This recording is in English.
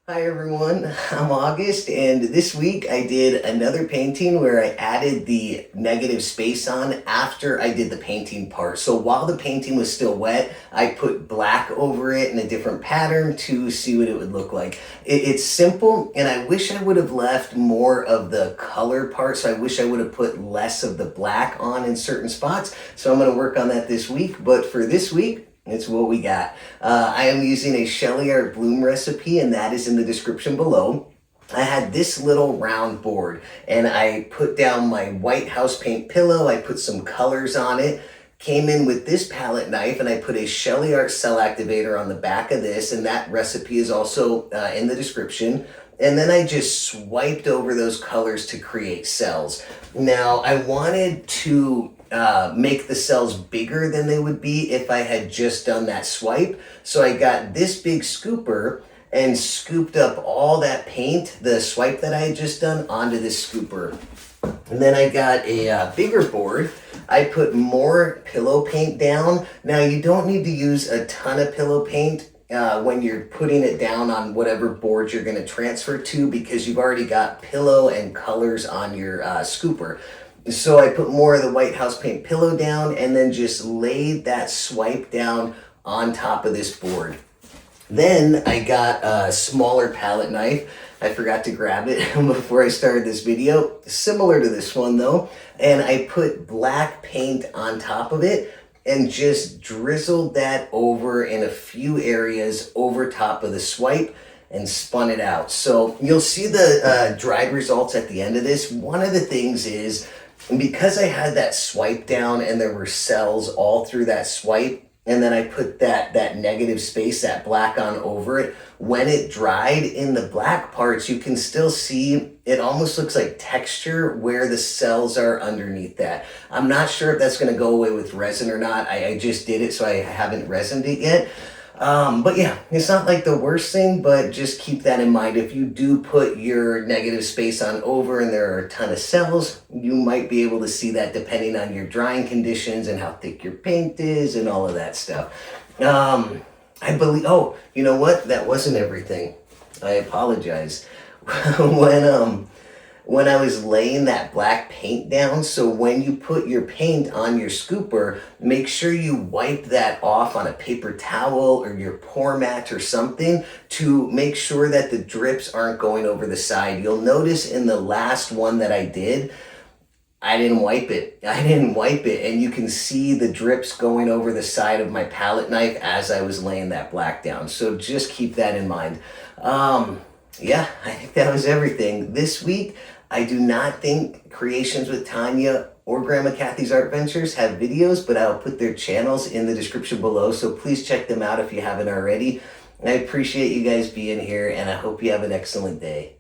Hi everyone, I'm August, and this week I did another painting where I added the negative space on after I did the painting part. So while the painting was still wet, I put black over it in a different pattern to see what it would look like. It's simple, and I wish I would have left more of the color part, so I wish I would have put less of the black on in certain spots. So I'm going to work on that this week, but for this week, it's what we got. I am using a SHELEE Art Bloom recipe, and that is in the description below. I had this little round board, and I put down my white house paint pillow. I put some colors on it. Came in with this palette knife, and I put a SHELEE Art Cell Activator on the back of this, and that recipe is also in the description. And then I just swiped over those colors to create cells. Now, I wanted to make the cells bigger than they would be if I had just done that swipe. So I got this big scooper and scooped up all that paint, the swipe that I had just done, onto this scooper. And then I got a bigger board. I put more pillow paint down. Now you don't need to use a ton of pillow paint when you're putting it down on whatever board you're going to transfer to, because you've already got pillow and colors on your scooper. So I put more of the white house paint pillow down and then just laid that swipe down on top of this board. Then I got a smaller palette knife. I forgot to grab it before I started this video. Similar to this one though. And I put black paint on top of it and just drizzled that over in a few areas over top of the swipe and spun it out. So you'll see the dried results at the end of this. One of the things is, because I had that swipe down and there were cells all through that swipe, and then I put that negative space, that black on over it, when it dried in the black parts, you can still see it almost looks like texture where the cells are underneath that. I'm not sure if that's going to go away with resin or not. I just did it, so I haven't resined it yet. But yeah, it's not like the worst thing, but just keep that in mind. If you do put your negative space on over and there are a ton of cells, you might be able to see that depending on your drying conditions and how thick your paint is and all of that stuff. I believe, oh, you know what? That wasn't everything. I apologize. When I was laying that black paint down, so when you put your paint on your scooper, make sure you wipe that off on a paper towel or your pour mat or something to make sure that the drips aren't going over the side. You'll notice in the last one that I did, I didn't wipe it, and you can see the drips going over the side of my palette knife as I was laying that black down. So just keep that in mind. Yeah, I think that was everything. This week, I do not think Creations with Tanya or Grandma Kathy's Art Ventures have videos, but I'll put their channels in the description below, so please check them out if you haven't already. I appreciate you guys being here, and I hope you have an excellent day.